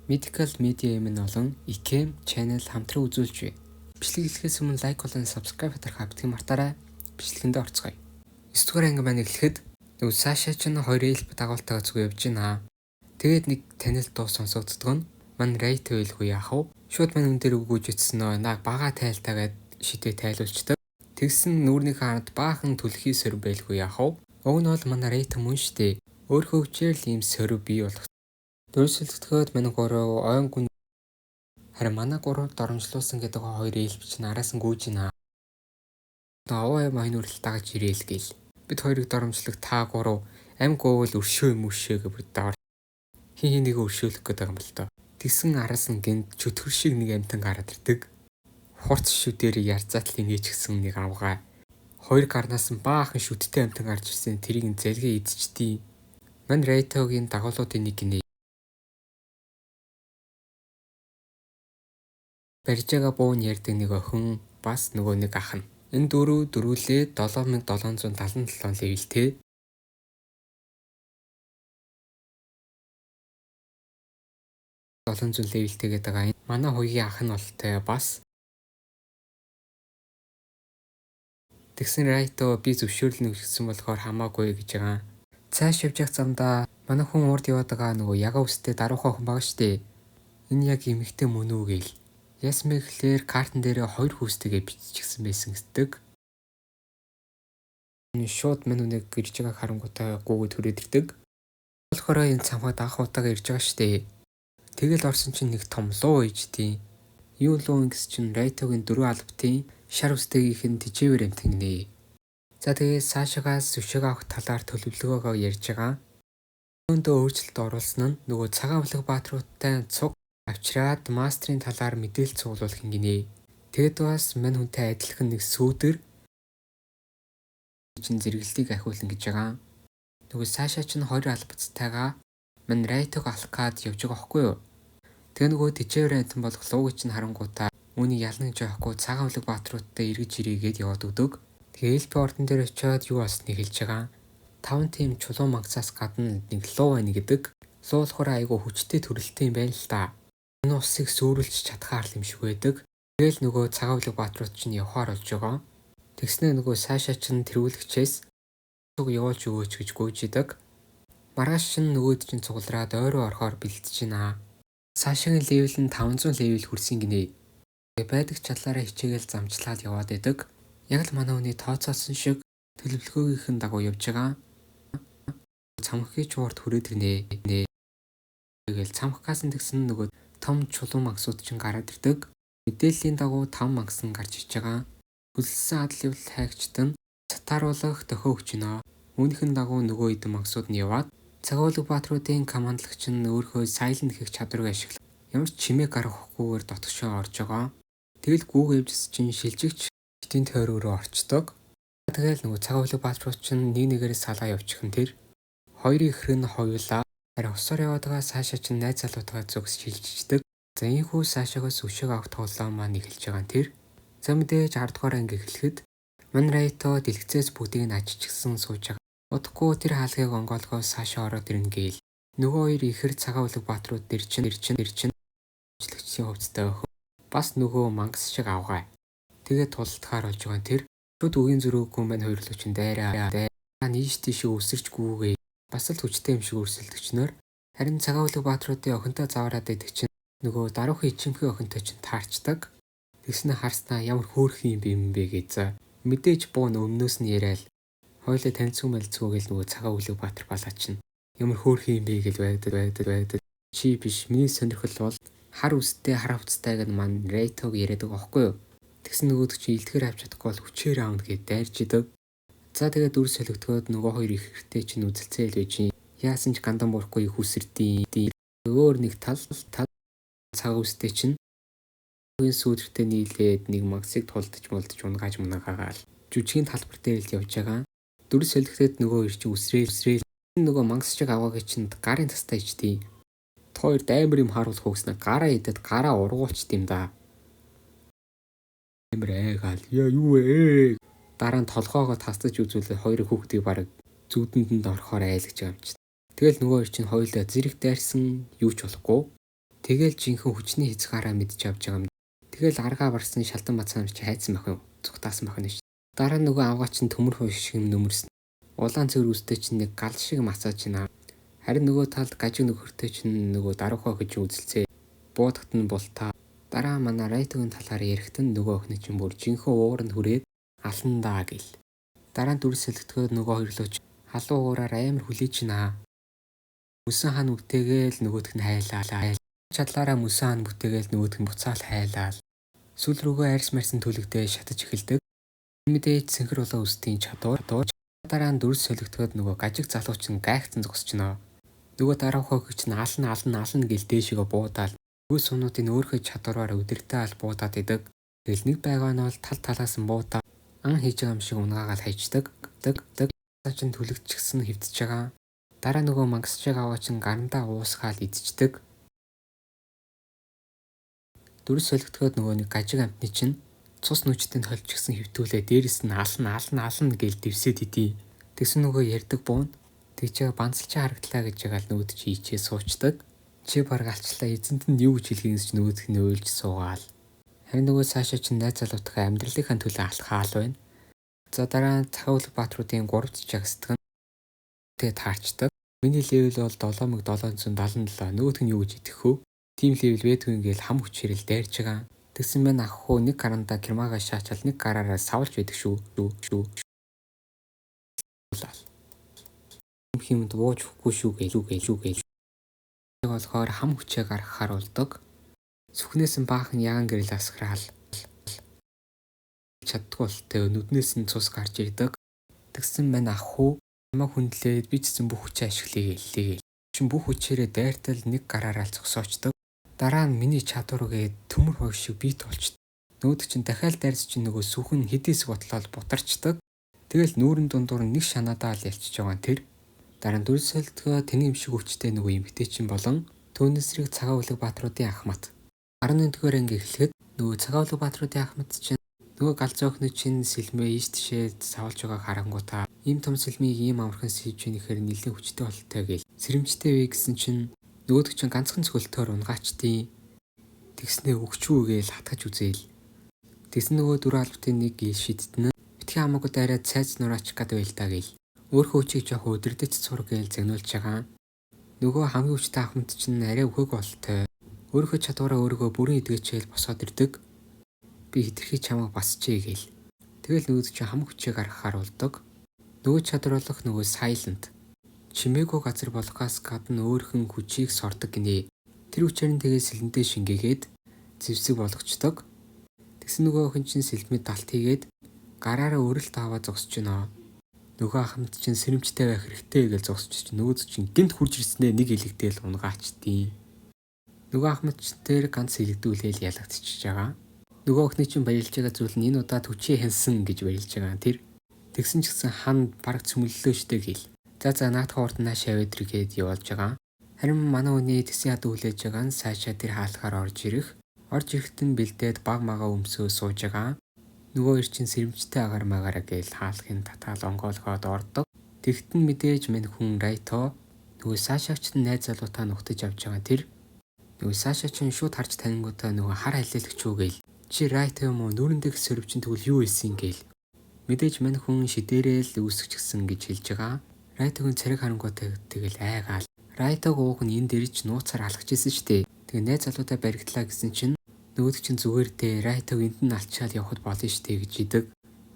Medical Media эмэн олон IKEM channel хамтран үзүүлж байна. Бичлэг эхлэхээс өмнө лайк болон subscribe хатрах хавтгийг мартаарай. Бичлэгэндээ орцгоё. 9 дугаар анги маань эхлэхэд нөгөө Саша ч хоёрын хэлб дагуултайгаа зүг явж байна. Тэгээд нэг танил дуу сонсогддог нь мань Райто хэлгүй яах вэ? Шууд мань хүн дээр өгөөж ицсэн нөө наг бага тайлтаагаад шидэ тайлуулцдаг. Тэгсэн нүүрнийхээ ханад баахан түлхий сөрөв байлгүй яах вэ? Уг нь бол мань Райто мөн штэ. Өөрөө хөвчээр л ийм сөрөв бий болох. Дөрвөлсөлтгөөд манай гурав ойн гүн харин манай гурав доромжлуулсан гэдэг хоёр ээлб чинь араас нь гүйж байна. Аваа юм хойнуурл дагаж ирээл гээл. Бид хоёрыг доромжлог та гурав ам гоовол өршөө мөшөө гэж доор. Хин нэг өршөөлөх гэдэг юм бол тоо. Тэгсэн араас нь гинт чөтгөр шиг нэг амтан гараад ирдэг. Хурц шүдээр ярзаатлын ээж гисэн нэг авгаа. Хоёр гарнаас нь баахан шүттэй амтан гарч ирсэн тэрийг зэлгээ эзчдээ. Мань Райтогийн дагуулуудын нэг гинэ. Барьжаага буун ярьдаг нэг охин бас нөгөө нэг ах нь. Энэ дөрвөлээ 7777 левелтэй. левелтэй гэдэг аа. Манай хоёрын ах нь болтой бас. Тэгсэн Райто би зөвшөөрлөн өгсөн болохоор хамаагүй гэж байгаа. Цааш явж явах замдаа манай хүн урд яваад байгаа нөгөө яга үстэй даруухан охин байгаа штэ. Энэ яг эмэгтэй мөн үү гээл. Ясмэ гэхлээр картан дээр хоёр хүүстэйгээ биччихсэн байсан гэдэг. Шууд мань үнэг ирж байгааг харангуйтай гуугүй төрөөд ирдэг. Болохоор энэ цамхаа даах утаагаа ирж байгаа штэ. Тэгэл орсон чинь нэг том луу ээжтэй. Юу луу ингэс чинь Райтогийн дөрөв албатын шар үстэйгийнх нь тижээвэр амтгинэ. За тэгээ Сашагаас зөвшөөрөг авах талаар төлөвлөгөөгөө ярьж байгаа. Өндөө өөрчлөлт оруулсан нь нөгөө цагаан авлаг баатруудтай цуг авчраад мастрын талаар мэдээлэл цуглуулах гинэ. Тэгэд бас мань хүнтэй адилхан нэг сүүдэр чин зэрэглэлтийг ахиулна гэж байгаа. Нөгөө Саша ч 20 албацтайгаа мань Райтог алах гад явж байгаа байхгүй юу? Тэгээ нөгөө тижээвэр амтан болох лууг чинь харангуйтаа үүнийг ялна гэж байхгүй цагаан авлаг баатруудтай эргэж ирээгээд яваад өгдөг. Тэгээ эльпи ордон дээр очиод юу болсныг хэлж байгаа. 5 тим чулуун мангасаас гадна нэг луу байна гэдэг. Луу болохоор айгүй хүчтэй төрөлтэй юм байна л та. Энэ усыг сүрүүлж чадхаар юм шиг байдаг. Тэгэл нөгөө цагаан авлаг баатрууд чинь явахаар болж байгаа. Тэгснэ нөгөө Саша чинь тэргүүлэгчээс цуг явуулж өгөөч гэж гуйж идэг. Маргааш чинь нөгөөд чинь цуглараад ойроо орохоор бэлтэж байна. Сашагийн левел нь 500 левел хүрсэн гинэ. Байдаг чадлаараа хичээгээл замчлаад яваад идэг. Яг л манай хүний тооцоолсон шиг төлөвлөгөөгийнхэн дагуу явж байгаа. Цамхгийн чуурд хүрээд ирнэ. Тэгэл цамхгаас нь тэгсэн нөгөө том чулуун мангасууд чинь гараад ирдэг. Мэдээллийн дагуу 5 мангас нь гарч иж байгаа. Хүлсэн адал явдал хайгчд нь цатааруулах дохио өгч байна. Үүнийхэн дагуу нөгөө эдэн мангасууд нь яваад цагаалаг баатруудын командлагч нь өөрхөө сайлент хийх чадварыг ашиглаж ямар ч чимээ гаргахгүйгээр дотгошоо орж байгаа. Тэгэл гүүгээвжс чинь шилжигч хитийн тойр өрөө орчдог. Тэгэл нөгөө цагаалаг баатрууд чинь нэг нэгээрээ салгаа явчихсан тэр. Хоёрын ихэр нь хоёулаа. Харин усаар яваад байгаа Саша чинь найз залуутайгаа зүгс шилжиждэг. За ийхүү Сашагаас өшөөг авах тоглоом маань эхэлж байгаа нь тэр. За мэдээж 10 дугаар анги эхлэхэд мань Райто дэлгэцээс бүгдийг нь ажичгсан сууж байгаа. Удахгүй тэр хаалгыг онгоолгоо Саша ороод ирнэ гээл. Нөгөө хоёр ихэр цагаан авлаг баатрууд дэр чинь жилэгчийн хувцтай охин. Бас нөгөө мангас шиг авгаа. Тэгээд тултахаар болж байгаа тэр. Шууд үгийн зөрөөгүй мань хоёрлоо чинь дайраа. Нийш тийш өсөрч гүүгээ. Бас л хүчтэй юм шиг өрсөлдөгчнөр. Харин цагаан авлаг баатруудын охинтой заваараад идэг чинь нөгөө даруухан ичимхээ охинтой чинь таарчдаг. Тэгснэ харснаа ямар хөөрхөн юм бэ гэж. Мэдээж буун өмнөөс нь яриад хойлоо танилцсан мэлцгүүгээл нөгөө цагаан авлаг баатар балаа чинь ямар хөөрхөн юм бэ гэж байдаг. Чи биш миний сонирхол бол хар үстэй хар хувцтай гэдэг маань Райтог яриад байгаа байхгүй юу? Тэгсэн нөгөөд чи илтгэр авч чадахгүй бол хүчээр аавна гэж дайрч идэг. За тэгээд дүр солигдгоод нөгөө хоёр их хэртэй чинь үзэлцээл байж яасан ч гандан буурахгүй их үсэрдээ. Өөр нэг тал цаг үстэй чинь үгийн сүүдэртэй нийлээд нэг мангасыг тулдаж унгааж мунагаагаал. Жүжигийн талбар дээр л явж байгаа. Дүр солигдоод нөгөө хоёр чинь үсрээл нөгөө мангас шиг аваагийн чинь гарын тастай ичдээ. Хоёр даймар юм харуулах хөөснө гараа идэд гараа ургуулчт юм да. Амар айгаал яа юу вэ? Дараа нь толгоогоо тасдаж үзүүлээ хоёр хүүхдийг бараг зүудэнд орохоор айлгаж байгаа юм чинь. Тэгэл нөгөө хоёр чинь хоёулаа зэрэг дайрсан юу ч болохгүй. Тэгэл жинхэнэ хүчний хязгаараа мэдж авч байгаа юм. Тэгэл аргаа барсан шалтан бацаан чи хайцсан байх юу? Цухтаасан байх нь ш. Дараа нөгөө авгаа чинь төмөр хойш шиг нөмөрсөн. Улаан цэвэр үстэй чинь нэг гал шиг масааж байна. Харин нөгөө талд гажиг нөхөртэй чинь нөгөө даруухаа гэж үзэлцээ. Буудагт нь бултаа. Дараа манай Райтогийн талаар ярихтан нөгөө охин чинь бүр жинхэнэ ууранд хүрээд аландаа гэл. Дараа нь дүрс сэлгэтгэд нөгөө хоёрлооч халуун уураар амар хүлээж байна. Мөсөн хаан үтээгээл нөгөөдг нь хайлаа. Чадлаараа мөсөн хаан бүтээгээл нөгөөдг нь буцаал хайлаа. Сүл рүүгээ арьс марсан түлэгдээ шатаж эхэлдэг. Мэдээж сэнхэр улаан үстийн чадвар дараа нь дүрс солигдоход нөгөө гажиг залууч нь гайхацсан зогсчихно. Нөгөө дараахаа гэж нь ална гэл дээшгээ буудаал нөгөө сумнуудын өөрхөө чадвараар өдөртөө ал буудаад идэг. Тэгэл нэг байгаа нь бол тал талаас нь буудаа ан хийж байгаа юм шиг унгаагаал хайчдаг. Чин түлэгдчихсэн хөвтөж байгаа. Дараа нөгөө мангасж байгаа аваа чин гарандаа уусгаал идчихдэг. Дүрс солигдоход нөгөө нэг гажиг амтны чин цус нүчтэнд холчихсан хөвтүүлээ дээрэс нь ална гэл дэвсэд идий. Тэгсэн нөгөө ярддаг буун тэгж банцалчаа харагдлаа гэж байгаа л нүүд чи ичээ суучдаг. Чи баг алчлаа эзэнт нь юу гэж хэлхийнс ч нүүдх нь ойлж суугаал. Харин нөгөө цаашаа чин найз залуутаа амьдралынхаа төлөө алхаал байна. За дараа нь Цагаулаг Баатруудын 3 жагсдаг. Тэгээд таарчдаг. Миний левел бол 7777 нөгөөх нь юу гэж идэх хөө? Тим левел вэдгүй ингээл хам хүчээрэл дайрч байгаа. Тэгсэн мэн ах хуу нэг гарандаа гермага шаачаал нэг гараараа савлж байдаг шүү. Хэмэнд вууж өгөхгүй шүү гээл. Болохоор хам хүчээ гаргахаар болдог. Сүхнээс нь баахан яан гэрэл асграал. Чаддгүй болтой нүднээс нь цус гарч ирдэг. Тэгсэн мэн ах хуу намайг хүндлээд би ч зэн бүх хүчээ ашиглая. Чин бүх хүчээрээ дайртал нэг гараараа зогсоочдөг. Дараа нь миний чадвар гээд төмөр хойш шиг бит болчдөг. Нөөдөг чин дахиад дайрс чин нөгөө сүхэн хэдээс ботлоод бутарчдаг. Тэгэл нүүрэн дундуур нэг шанаадаа л ялчиж байгаа тэр. Дараа нь дүрс солигдохоо тэний юм шиг хүчтэй нөгөө эмгтэй чин болон Түүнэсрэг Цагаулаг Баатруудын ахмад. 11-р анги эхлэхэд нөгөө Цагаулаг Баатруудын ахмад чин нөгөө галзуухны чин сэлмээ ийш тишээ савлж байгааг харангуйтаа ийм том сэлмийг ийм амархан сийж ийнэхээр нэлээд хүчтэй болтой гээл. Сэрэмжтэй вэ гэсэн чин нөгөөдөг чин ганцхан цогөлтөөр унгаачдیں۔ Тэгснээ өгчүү гээл хатгаж үзээл. Тэгсэн нөгөө дөрөв албатын нэг гээл шидтэн битгий хамаагүй дайраад цайз нураач гад байлтаа гээл. Өөрөө хүчийг жоох өдөрдөж цураг гээл загнуулж байгаа. Нөгөө хамгийн хүчтэй ахмад чинь арай өхөг болтой. Өөрөө чадвараа өөрийгөө бүрэн эдгэчээл босоод ирдэг. Би хитрхий чамайг басчээ гээл. Тэгэл нөгөө чинь хам хүчээ гаргахаар болдог. Нөгөө чадвар болох нөгөө silent. Чимээгүй газар болохоос гадна өөрхөн хүчийг сордог гинэ. Тэр хүчээр нь тэгээ сэлэндээ шингээгээд зэвсэг болгочдог. Тэгсэн нөгөө охин чинь сэлмэд далт хийгээд гараараа өрөлт аваа зогсож байна. Нөгөө ахмад чинь сэрэмжтэй байх хэрэгтэй гэж зогсож нөгөө чинь гинт хурж ирснээр нэг илэгдээл унгаачдیں۔ Нөгөө ахмад ч тэр ганц илэгдүүлээл ялагдчихж байгаа. Нөгөө охины чинь баярлж байгаа зүйл нь энэ удаад хүчээ хянсан гэж баярлж байгаа тэр. Тэгсэн ч гэсэн хан бараг цөмлөлөө штэ гэл. За наадах урд наашаа өдргээд явуулж байгаа. Харин манай хүний тэсийн хад хүлээж байгаа нь цаашаа тэр хаалгаар орж ирэхэд нь бэлдээд баг магаа өмсөө сууж байгаа. Нөгөө ир чин сэрэмжтэй агаар магаараа гээл хаалхын татаал онгоолгоод ордог. Тэгтэн мэдээж мэн хүн Райто нөгөө Сашагч найз залуутаа нухтаж авч байгаа тэр. Нөгөө Саша чин шууд харж танингуудаа нөгөө хар халиалагч үү гээл. Чи Райто юм уу? Нүрэндээ сөрөв чин тэгвэл юу ийсэн гээл. Мэдээж мэн хүн шидээрэл үүсгэчихсэн гэж хэлж байгаа. Райтогийн цариг харангуйтай тэгэл айгаал. Райтог ууг нь энэ дэрж нууцаар алхаж исэн штэ. Тэгээ найз залуутаа баригдлаа гэсэн чинь нөгөөд чинь зүгээр дээ Райтог энд нь алчаал явахд болно штэ гэж идэг.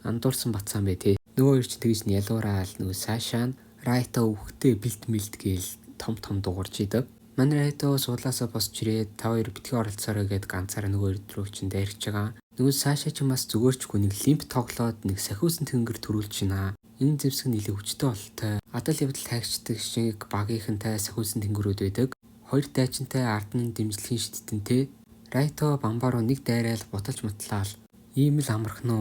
Андуурсан бацаан бай тээ. Нөгөө ир чинь тэгж нь ялуураад нөгөө Сашаа Райто өвхтэй бэлт гээл том дуурж идэг. Манай Райто суулаасаа босч ирээд та хоёр битгий оролцоорой гэд ганцаараа нөгөө ир рүү чинь дайрч байгаа. Нөгөө Саша ч бас зүгээрчгүй нэг лимп тоглоод нэг сахиусан тэнгэр төрүүлж байна. Энэ зэвсэг нэлээд хүчтэй болтой. Адал явдал таагчдаг шиг багийнхантай сахиусан тэнгэрүүд байдаг. Хоёр дайчинтай ард нь дэмжлэгийн шидтэнтэй. Райто бамбаруу нэг дайраал буталж матлаал. Ийм л амархан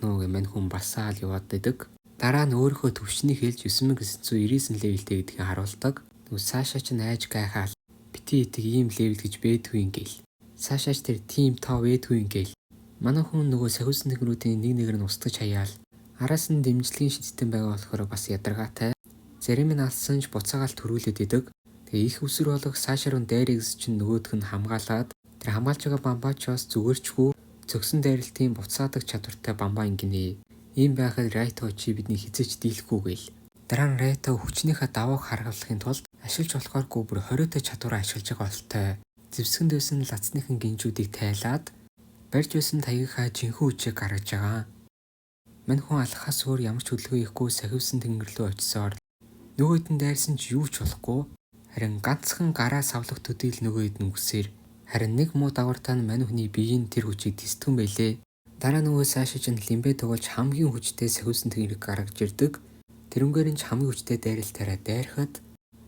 уу гэмэн хүн басаал яваад байдаг. Дараа нь өөрийнхөө төвшнийг хэлж 9999 левелтэй гэдгийг харуулдаг. Нөгөө Саша ч найж гайхаал. Бити итэг ийм левел гэж бэдгүй ингээл. Сашаач тэр тим тоо бэдгүй ингээл. Манай хүн нөгөө сахиусан тэнгэрүүдийн нэг нь устгаж хаяал. Араас нь дэмжлэгийн шидтэн байгаа болохоор бас ядаргаатай. Зарим нь алсан ч буцаагаал төрүүлээд идэг. Тэгээ их үсэр болох Саша руу дайрагс чинь нөгөөх нь хамгаалаад тэр хамгаалж байгаа бамбаачоос зүгээрчгүй цогсон дайралтын буцаадаг чадвартай бамбаа ингэнэ. Ийм байхад Райто чи бидний хизээч дийлэхгүй гээл. Дараа нь Райто хүчнийхээ давааг харгалахын тулд ашиглаж болохооргүй бүр хориотой чадвараа ашиглаж байгаа болтой. Зэвсгэнд байсан лацныхын гинжүүдийг тайлаад барьж байсан таягийнхаа жинхэнэ хүчийг гаргаж байгаа. Мань хүн алхахаас өөр ямар ч хөдөлгөөн ихгүй сахивсан тэнгэр рүү очисоор нөгөөд нь дайрсан ч юу ч болохгүй. Харин ганцхан гараа савлах төдийл нөгөөд нь үгсээр харин нэг муу давартаа нь мань хүний биеийн тэр хүчийг тисдгэн байлээ. Дараа нөгөө Саша чинь лимбэ тоглож хамгийн хүчтэй сахивсан тэнгэрийг гаргаж ирдэг. Тэрнгээр нь ч хамгийн хүчтэй дайралтаараа дайрахад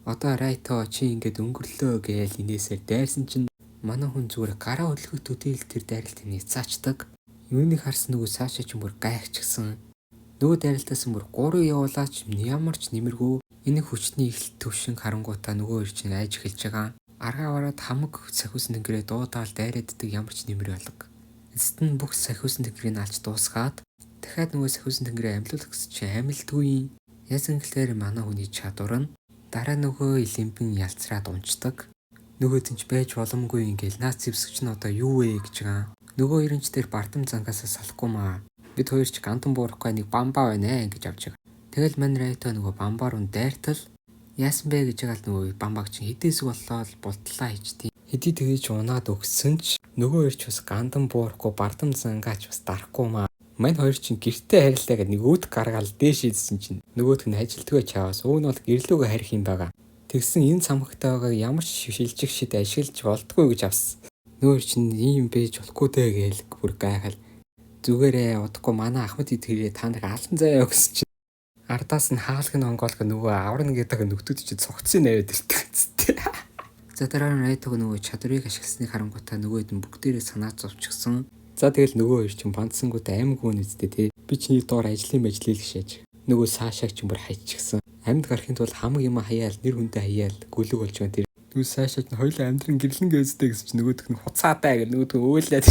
одоо Райто чи ингээд өнгөрлөө гээл инээсээр дайрсан чинь манай хүн зүгээр гараа хөдлөх төдийл тэр дайралтыг ницаачдаг. Юуныг харсан нөгөө Саша чинь бүр гайхчихсан. Нөгөө дайралтаас бүр 3 явуулаач ямар ч нэмэргүй энэ хүчний ихэлт төвшин харангуйтаа нөгөө хоёр чинь айж эхэлж байгаа. Аргаа бараад хамаг сахиусан тэнгэрээ дуудаал дайрааддаг ямар ч нэмэр алга. Эцэст нь бүх сахиусан тэнгэрийг алж дуусгаад дахиад нөгөө сахиусан тэнгэрээ амьлуулах гэсэн чинь амилдгүй. Яасан гэхээр манай хүний чадвар нь дараа нөгөө лимбэн ялцраад унцдаг. Нөгөөд нь ч байж боломгүй ингээл наац зэвсэгч нь одоо юу вэ гэж байгаа. Нөгөө хоёрын ч тэр бардам зангаас салахгүй маа. Бид хоёр ч гандан буурахгүй нэг бамбаа байна гэж авч байгаа. Тэгэл мань Райто нөгөө бамбаа руу дайртал яасан бэ гэж байгаа л нөгөө бамбааг чинь хэдээс боллоо бултлаа хийчихдээ. Хэдий тэгэж унаад өгсөн ч нөгөө хоёр ч бас гандан буурахгүй бардам зангаач бас дарахгүй маа. Мань хоёр чинь гэртээ харилцаагаа нэг өөд гаргаал дээш ийдсэн чинь нөгөөх нь ажилтгаа чаавас өө нь бол гэрлүүгээ харих юм байгаа. Тэгсэн энэ цамхагтай байгааг ямар ч шилжих шид ашиглаж болтгүй гэж авсан. Нөгөө чинь ийм байж болохгүй дээ гээл бүр гайхал. Зүгээрээ удахгүй манай Ахмад идгэрээ та нар алан заяа гэсэн чинь ардаас нь хаалх нь онгоолох нөгөө аврна гэдэг нөхдүүд чинь цогцсон наваад ирдэг. За дараа нь Райтог нөгөө чадварыг ашигласныг харангуйтаа нөгөөд нь бүгдээрээ санаа зовчихсон. За тэгэл нөгөө хоёр чинь бандсангууд аймаг үн үсттэй тий. Би чиний доор ажлын мэжлэл гişээж. Нөгөө Сашаг чинь бүр хайчихсан. Амьд гарахын тулд хамаг юм хаяал нэр хүндээ хаяал гүлэг болж байгаа тэр. Нөгөө Сашаг нь хоёулаа амьдрын гэрлэн гээстэй гэсэн чинь нөгөөх нь хуцаатай гэх нөгөөд өөлээд.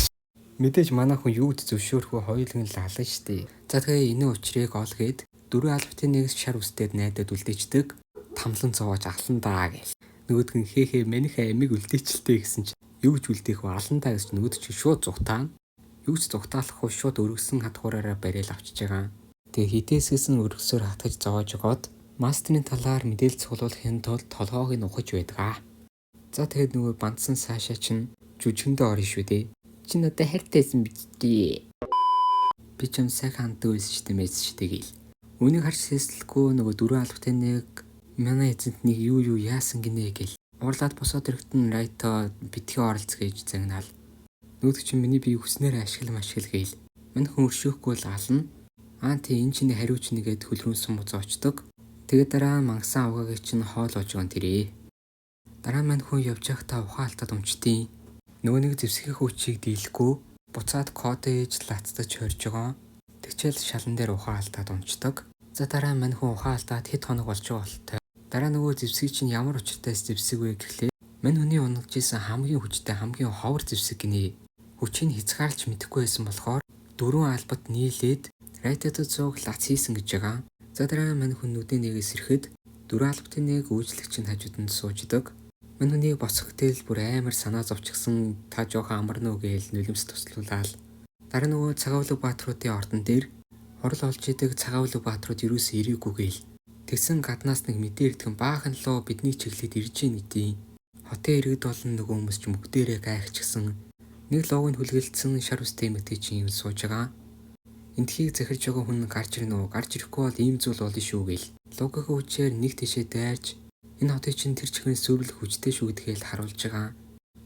Мэдээж манай хүн юуд зөвшөөрөхөө хоёулын л алан штэ. За тэгээ энэ учрыг олгээд 4 албатын нэгс шар үстэд найдад үлдээчдэг. Тамлан цоож алан даа гэл. Нөгөөд нь хээхээ манийхаа амиг үлдээчлээ гэсэн чинь юу гэж үлдээх вэ алан даа гэж нөгөөд чинь шууд зүгтаана. Юу ч зүгтаалахгүй шууд өргөсөн хатгуураараа бариад авчиж байгаа. Тэгээ хитээсгэсэн өргөсөөр хатгаж зоож өгоод мастерын талаар мэдээлэл цуглуулахын тулд толгоог нь ухаж байдаг. За тэгээд нөгөө бандсан Саша чинь жүжигэндээ орно шүү дээ. Чи надад хайртайсан биз дээ. Би ч юм сайхан ханддаг байсан шүү дээ мэс шүү дээ гээл. Үнийг харж сэслэхгүй нөгөө 4 албатын нэг манай эзэнт нэг юу яасан гинэ гээл. Уурлаад босоод ирэхдээ Райто битгий оролцгээж загнаал. Нөгөөд чинь миний бие хүснээр ашигла гээл. Мань хүн өршөөхгүй л ална. Тий энэ чинь хариуч нэгээд хөлрөөнсөн муц очдог. Тэгээд дараа мангасан авгаагийн чинь хоол ож гон тэрээ. Дараа мань хүн явж байхдаа ухаан алтад өмчтیں۔ Нөгөө нэг зэвсгийн хүчийг дийлэхгүй буцаад код ээж лацдаж хорж байгаа. Тэгчээл шалан дээр ухаан алтад өмчдөг. За дараа мань хүн ухаан алдаад хэд хоног болж байгаа болтой. Дараа нөгөө зэвсгийг чинь ямар учиртай зэвсэг вэ гэхлээр мань хүний унагж исэн хамгийн хүчтэй хамгийн ховор зэвсэг гинэ. Хүчийг хязгаарлаж мэдэхгүй байсан болохоор 4 албат нийлээд Райтод зөг лац хийсэн гэж байгаа. За дараа мань хүн нүдэн нэгээс ирэхэд 4 албатын нэг үйлчлэгч нь хажууданд сууждаг. Мань хүнийг босох тэл бүр амар санаа зовчихсан та жоохон амарнуу гээл нулимс туслуулаад дараа нөгөө цагаавлаг баатруудын ордон дээр хурал олж идэг цагаавлаг баатрууд юусэн ирээгүй гээл. Тэгсэн гаднаас нэг мэдээ ирдгэн баахан лоо бидний чиглэлд ирж ийн нэдий. Хотын иргэд болон нөгөө хүмүүс ч бүгдээрээ гайхчихсан. Нэг лоог нь хүлгэлдсэн шар үстэй эмэгтэй чинь юм сууж байгаа. Эндхийг захирж байгаа хүн гарч ирнэ үү? Гарч ирэхгүй бол ийм зүйл болно шүү гээл. Логикийн хүчээр нэг тишээ дайрч энэ хотыг чинь тэр чихрийн сүрлэх хүчтэй шүү гэдгээл харуулж байгаа.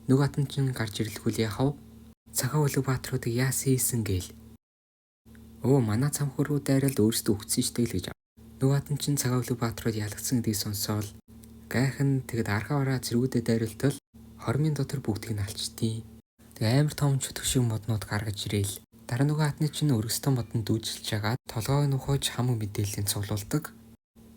Нөгөө хатан чинь гарч ирэхгүй яхав? Цагаавлаг баатруудыг яасан хийсэн гээл. Оо манай цамхаг руу дайраад өөрсдөө өгсөн штэ л гэж. Нөгөө хатан чинь цагаавлаг баатрууд ялгцсан гэдгийг сонсоол гайхан тэгэд архаа бараа зэргүүдэд дайруултал хормын дотор бүгдийг нь алчдیں۔ Тэг амар том чөтгөх шиг моднууд гаргаж ирээл. Дараа нөгөө хатны чинь өргөстөн модонд дүүжилж хагаад толгойг нь ухаж хамаг мэдээллийн цуглуулдаг.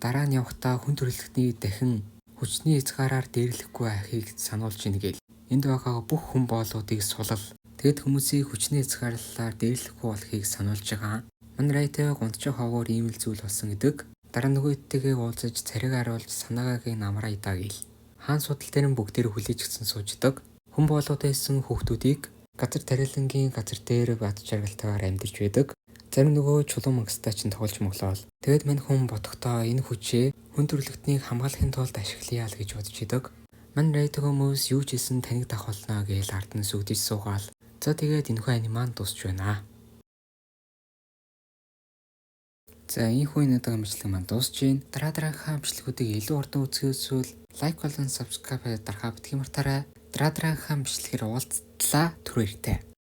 Дараа нь явхдаа хүн төрөлхтний дахин хүчний хязгаараар дээрлэхгүй ахыг сануулж ийн гээл. Энд байгаа бүх хүн боолуудыг сулал. Тэгэд хүмүүсийг хүчний хязгаарлалаар дээрлэхгүй болохыг сануулж байгаа. Мань Райто гунтчих ховоор ийм л зүйл болсон гэдэг. Дараа нөгөөдтэйгээ уулзаж цариг харуулж санаагааг намраа идаа гээл. хаан судал дээр нь бүгдээр хүлээж гисэн сууждаг. Хүн болоод байсан хүүхдүүдийг газар тариалангийн газар дээр бат жаргалтайгаар амьдарч байдаг. Зарим нөгөө чулуун мангастай ч тоглож моглоол. Тэгэд мань хүн бодохдоо энэ хүчээ хүн төрлөختнийг хамгаалахын тулд ашиглая л гэж бодож идэг. Мань Райдаг хүмүүс юу ч хийсэн таныг давхолно гэж ард нь сүгдэж суугаал. За тэгээд энэхүү аниман дуусч байна. За ийхүү надад амжилтлаг маань дуусч байна. Дараагийнхаа бичлэгүүдийг илүү урдан үзэх үзвэл лайк болон subscribe дарахаа битгий мартаарай. Дараагийнхаа бичлэгээр уулзтлаа. Түр баяртай.